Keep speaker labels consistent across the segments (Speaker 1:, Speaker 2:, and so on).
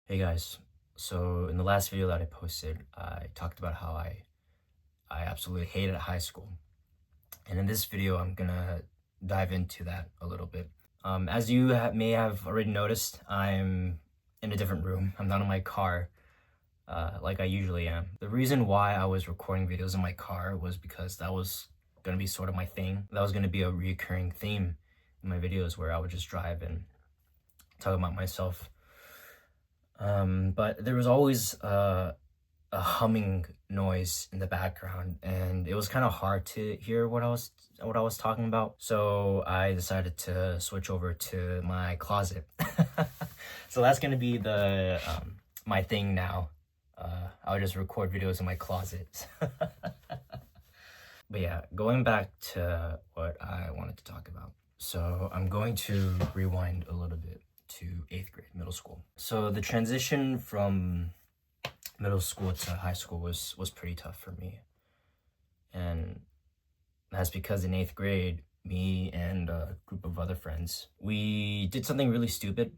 Speaker 1: Hey guys, so in the last video that I posted, I talked about how I absolutely hated high school. And in this video, I'm gonna dive into that a little bit. As you may have already noticed, I'm in a different room. I'm not in my car like I usually am. The reason why I was recording videos in my car was because that was gonna be sort of my thing. That was gonna be a recurring theme in my videos where I would just drive and talk about myself. But there was always a humming noise in the background, and it was kind of hard to hear what I was talking about. So I decided to switch over to my closet. So that's gonna be the my thing now. I'll just record videos in my closet. But yeah, going back to what I wanted to talk about. So I'm going to rewind a little bit to 8th grade, middle school. So the transition from middle school to high school was pretty tough for me. And that's because in 8th grade, me and a group of other friends, we did something really stupid,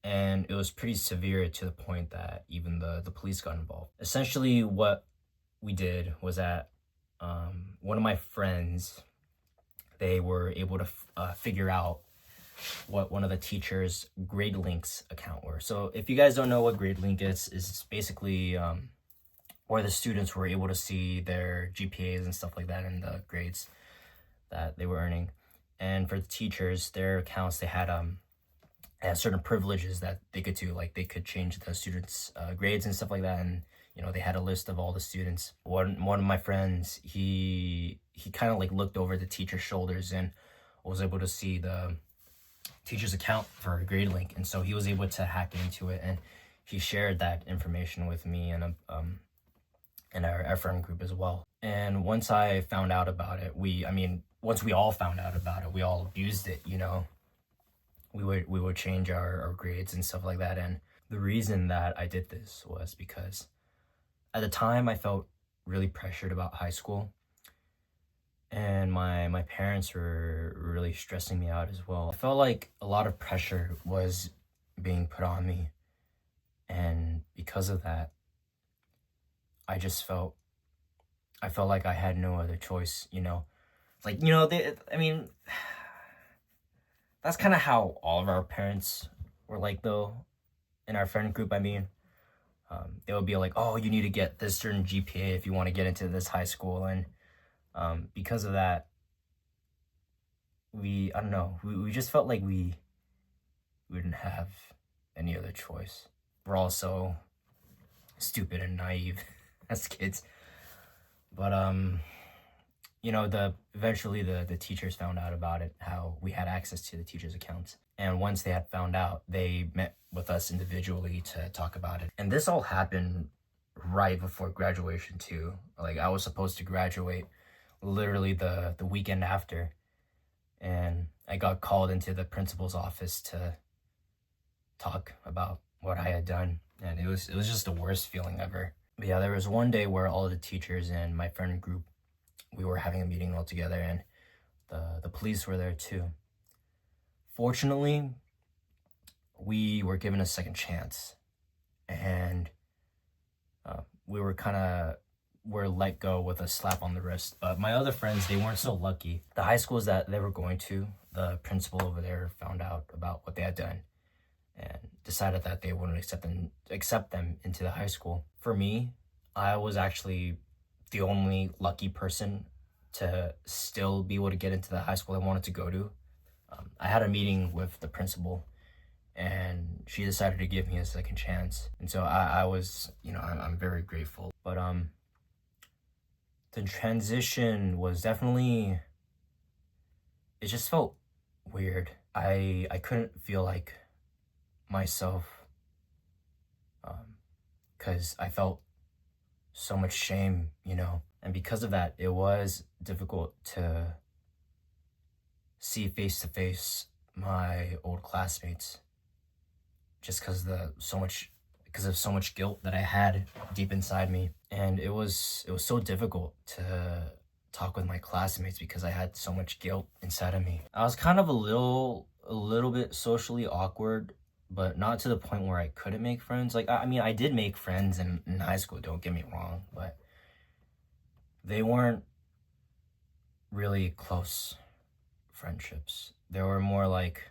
Speaker 1: and it was pretty severe to the point that even the police got involved. Essentially, what we did was that one of my friends, they were able to figure out what one of the teachers' grade links account were. So if you guys don't know what grade link is basically where the students were able to see their GPAs and stuff like that and the grades that they were earning. And for the teachers, their accounts, they had certain privileges that they could do, like they could change the students' grades and stuff like that. And they had a list of all the students. One of my friends, he kind of like looked over the teacher's shoulders and was able to see the teacher's account for GradeLink, and so he was able to hack into it, and he shared that information with me and our friend group as well. And once I found out about it, once we all found out about it, we all abused it. We would change our grades and stuff like that. And the reason that I did this was because at the time I felt really pressured about high school, and my parents were really stressing me out as well. I felt like a lot of pressure was being put on me, and because of that, I just felt like I had no other choice. That's kind of how all of our parents were like, though. In our friend group, they would be like, "Oh, you need to get this certain GPA if you want to get into this high school," and because of that, I don't know, we just felt like we didn't have any other choice. We're all so stupid and naive as kids. But the eventually the teachers found out about it, how we had access to the teachers' accounts. And once they had found out, they met with us individually to talk about it. And this all happened right before graduation too. Like I was supposed to graduate literally the weekend after, and I got called into the principal's office to talk about what I had done, and it was just the worst feeling ever. But yeah, there was one day where all the teachers and my friend group, we were having a meeting all together, and the police were there too. Fortunately, we were given a second chance, and we were let go with a slap on the wrist. But my other friends, they weren't so lucky. The high schools that they were going to, the principal over there found out about what they had done and decided that they wouldn't accept them into the high school. For me, I was actually the only lucky person to still be able to get into the high school I wanted to go to. I had a meeting with the principal, and she decided to give me a second chance. And so I was, I'm very grateful. But the transition was definitely, it just felt weird. I couldn't feel like myself, because I felt so much shame, and because of that, it was difficult to see face to face my old classmates, just because of so much guilt that I had deep inside me. And it was so difficult to talk with my classmates because I had so much guilt inside of me. I was kind of a little bit socially awkward but not to the point where I couldn't make friends. Like, I mean, I did make friends in high school, don't get me wrong, but they weren't really close friendships. They were more like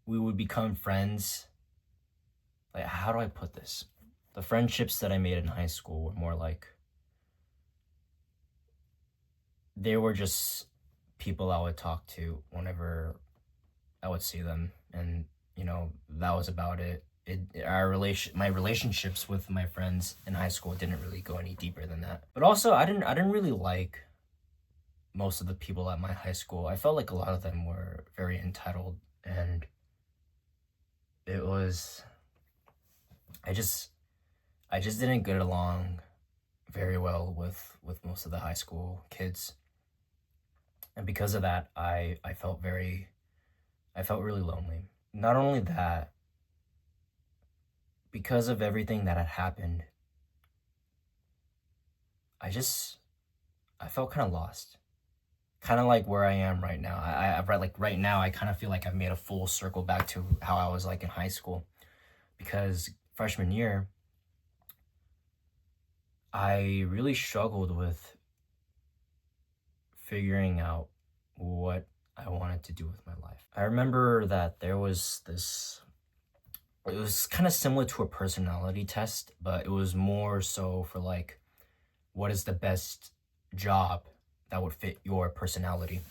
Speaker 1: we would become friends. Like, how do I put this? The friendships that I made in high school were more like they were just people I would talk to whenever I would see them, and that was about it. My relationships with my friends in high school didn't really go any deeper than that. But also, I didn't really like most of the people at my high school. I felt like a lot of them were very entitled, and it was I just didn't get along very well with most of the high school kids. And because of that, I felt really lonely. Not only that, because of everything that had happened, I felt kind of lost. Kind of like where I am right now. Right now, I kind of feel like I've made a full circle back to how I was like in high school, because freshman year, I really struggled with figuring out what I wanted to do with my life. I remember that there was this, it was kind of similar to a personality test, but it was more so for like, what is the best job that would fit your personality?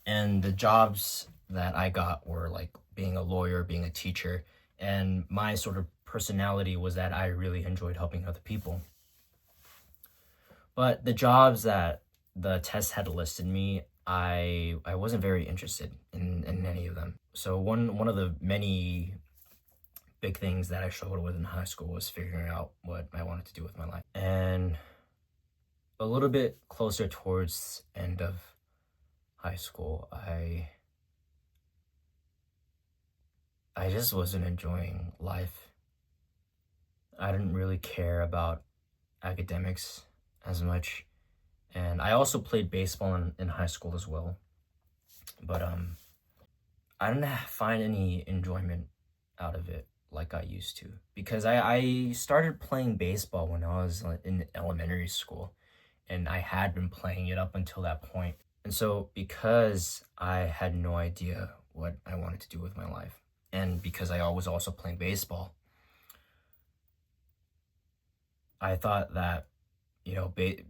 Speaker 1: And the jobs that I got were like being a lawyer, being a teacher, and my sort of personality was that I really enjoyed helping other people. But the jobs that the test had listed me, I wasn't very interested in any of them. So one of the many big things that I struggled with in high school was figuring out what I wanted to do with my life. And a little bit closer towards end of high school, I just wasn't enjoying life. I didn't really care about academics as much. And I also played baseball in high school as well. But I didn't find any enjoyment out of it like I used to. Because I started playing baseball when I was in elementary school. And I had been playing it up until that point. And so because I had no idea what I wanted to do with my life, and because I was also playing baseball, I thought that,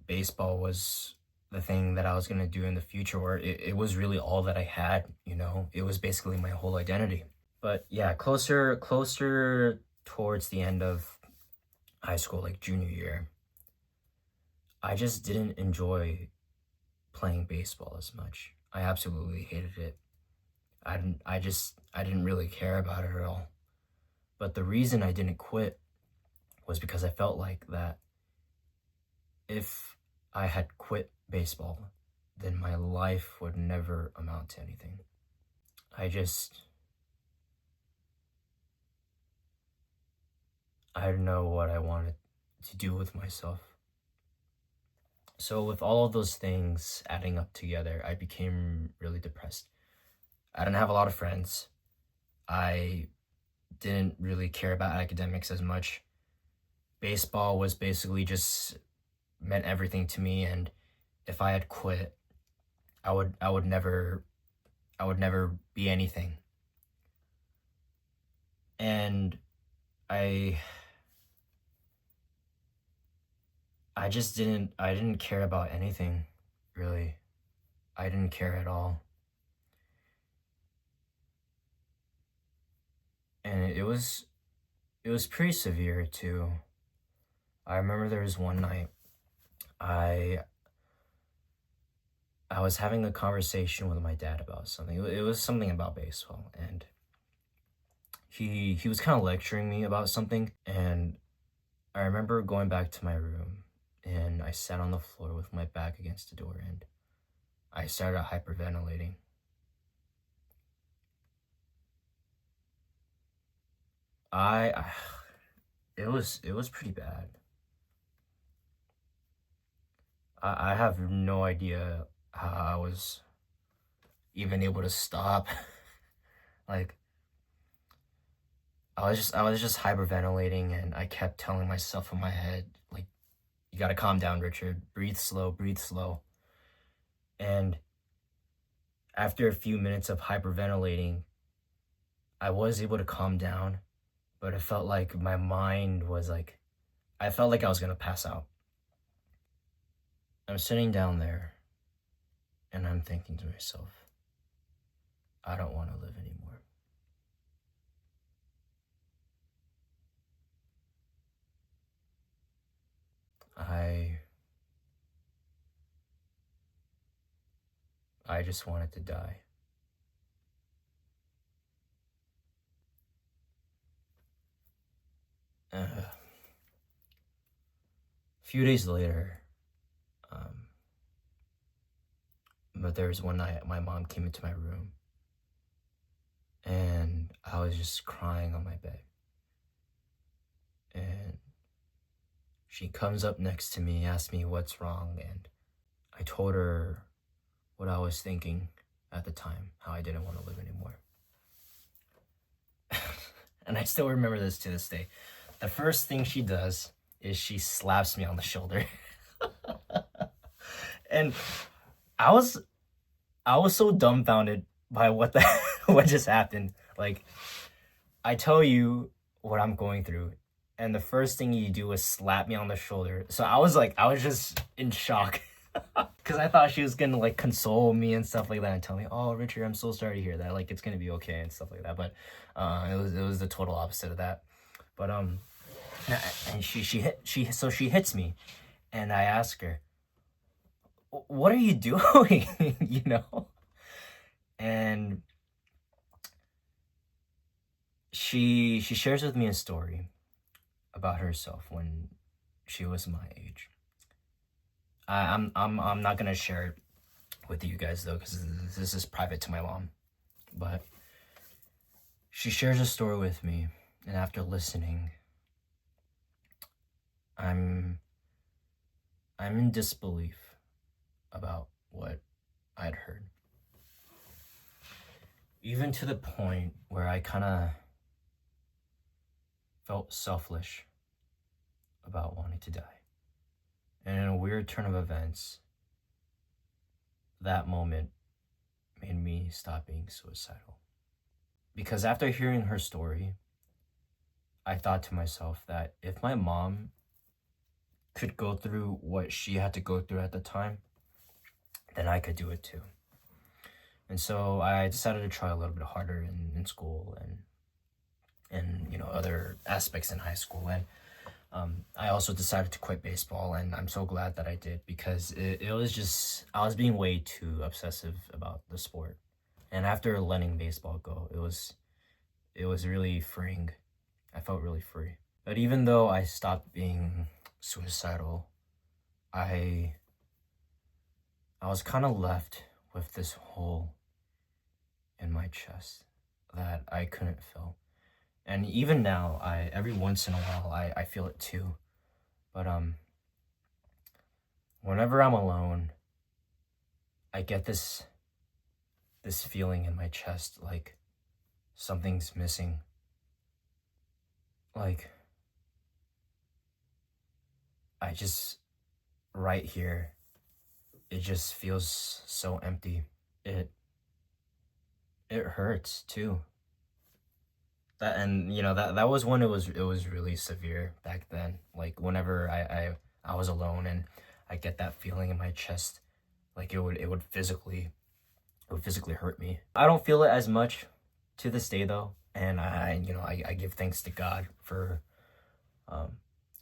Speaker 1: baseball was the thing that I was going to do in the future, or it was really all that I had, it was basically my whole identity. But yeah, closer towards the end of high school, like junior year, I just didn't enjoy playing baseball as much. I absolutely hated it. I didn't really care about it at all. But the reason I didn't quit was because I felt like that if I had quit baseball, then my life would never amount to anything. I didn't know what I wanted to do with myself. So with all of those things adding up together, I became really depressed. I didn't have a lot of friends. I didn't really care about academics as much. Baseball was basically just meant everything to me, and if I had quit, I would never be anything. And I I didn't care about anything, really. I didn't care at all. And it was pretty severe too. I remember there was one night I I was having a conversation with my dad about something. It was something about baseball, and he was kind of lecturing me about something, and I remember going back to my room, and I sat on the floor with my back against the door, and I started hyperventilating. I it was pretty bad. I have no idea how I was even able to stop. Like, I was just hyperventilating, and I kept telling myself in my head, like, you gotta calm down, Richard. Breathe slow, breathe slow. And after a few minutes of hyperventilating, I was able to calm down, but it felt like my mind was like, I felt like I was gonna pass out. I'm sitting down there, and I'm thinking to myself, I don't want to live anymore. I just wanted to die. A few days later, but there was one night my mom came into my room, and I was just crying on my bed. And she comes up next to me, asks me what's wrong, and I told her what I was thinking at the time, how I didn't want to live anymore. And I still remember this to this day. The first thing she does is she slaps me on the shoulder. And I was so dumbfounded by what just happened. Like, I tell you what I'm going through, and the first thing you do is slap me on the shoulder. So I was just in shock. Because I thought she was gonna like console me and stuff like that and tell me, "Oh, Richard, I'm so sorry to hear that. Like, it's gonna be okay," and stuff like that. But it was the total opposite of that. But and she hits me, and I ask her, "What are you doing?" You know? And she shares with me a story about herself when she was my age. I'm not gonna share it with you guys though, because this is private to my mom. But she shares a story with me, and after listening, I'm in disbelief about what I'd heard. Even to the point where I kind of felt selfish about wanting to die. And in a weird turn of events, that moment made me stop being suicidal. Because after hearing her story, I thought to myself that if my mom could go through what she had to go through at the time, then I could do it too. And so I decided to try a little bit harder in school and you know, other aspects in high school. And I also decided to quit baseball, and I'm so glad that I did, because it was just, I was being way too obsessive about the sport. And after letting baseball go, it was really freeing. I felt really free. But even though I stopped being suicidal, I was kind of left with this hole in my chest that I couldn't fill. And even now, every once in a while, I feel it too. But whenever I'm alone, I get this feeling in my chest, like something's missing. Like, I just, right here, it just feels so empty. It hurts too. That, and you know, that was when it was really severe back then. Like, whenever I was alone and I get that feeling in my chest, like it would physically hurt me. I don't feel it as much to this day though, and I give thanks to God for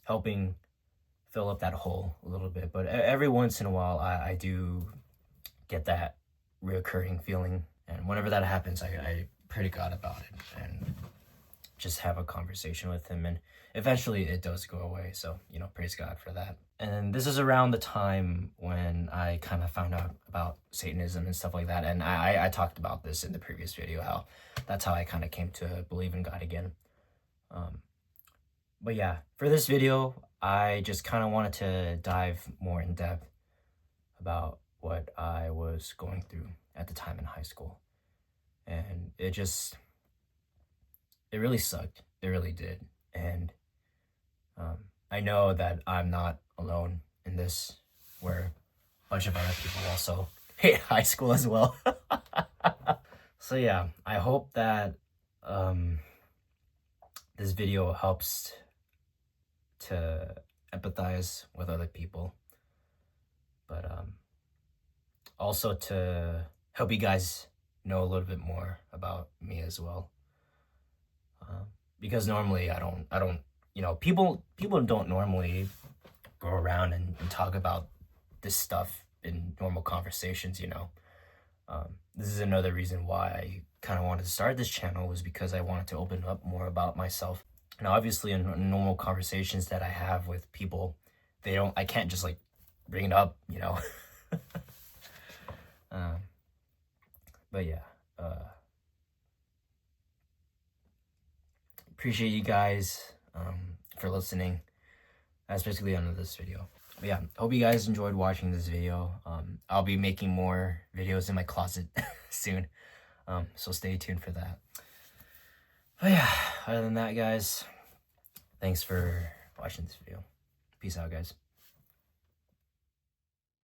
Speaker 1: helping fill up that hole a little bit. But every once in a while, I do get that reoccurring feeling, and whenever that happens, I pray to God about it and just have a conversation with him, and eventually it does go away. So, you know, praise God for that. And this is around the time when I kind of found out about Satanism and stuff like that. And I talked about this in the previous video, how that's how I kind of came to believe in God again. But yeah, for this video, I just kind of wanted to dive more in depth about what I was going through at the time in high school. And it just it really sucked. It really did. And I know that I'm not alone in this, where a bunch of other people also hate high school as well. So yeah, I hope that this video helps to empathize with other people, but also to help you guys know a little bit more about me as well. Because normally I don't, people don't normally go around and talk about this stuff in normal conversations. This is another reason why I kind of wanted to start this channel, was because I wanted to open up more about myself. Now, obviously, in normal conversations that I have with people, I can't just like bring it up, But yeah, appreciate you guys for listening, especially under this video. But yeah, hope you guys enjoyed watching this video. I'll be making more videos in my closet soon, so stay tuned for that. But yeah, other than that, guys, thanks for watching this video. Peace out, guys.